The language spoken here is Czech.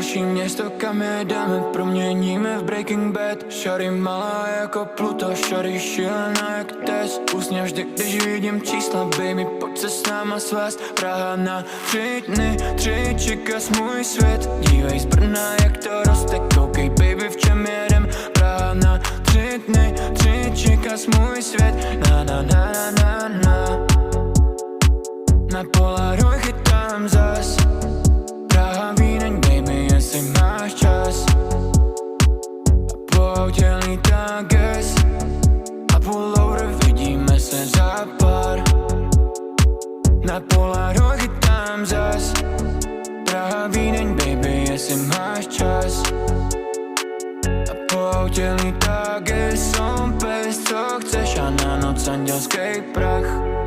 další město, kam jedeme, proměníme v Breaking Bad. Shawty malá jako Pluto, shawty šílená jak Tess. Usně vždy, když vidím čísla, baby, pojď se s náma svést. Praha na 3 dny, 3 čikas můj svět. Dívej z Brna, jak to roste, koukej baby, v čem jedem. Praha na 3 dny, 3 čikas můj svět. Na na na na na na. Na Polaroid chytám zas. Praha, Vídeň, baby, jestli máš čas. A po autě lítá gas. A pullover, vidíme se za pár. Na Polaroid chytám zas. Praha, Vídeň, baby, jestli máš čas. A po autě lítá gas. Som pes, co chceš, a na noc andělský prach.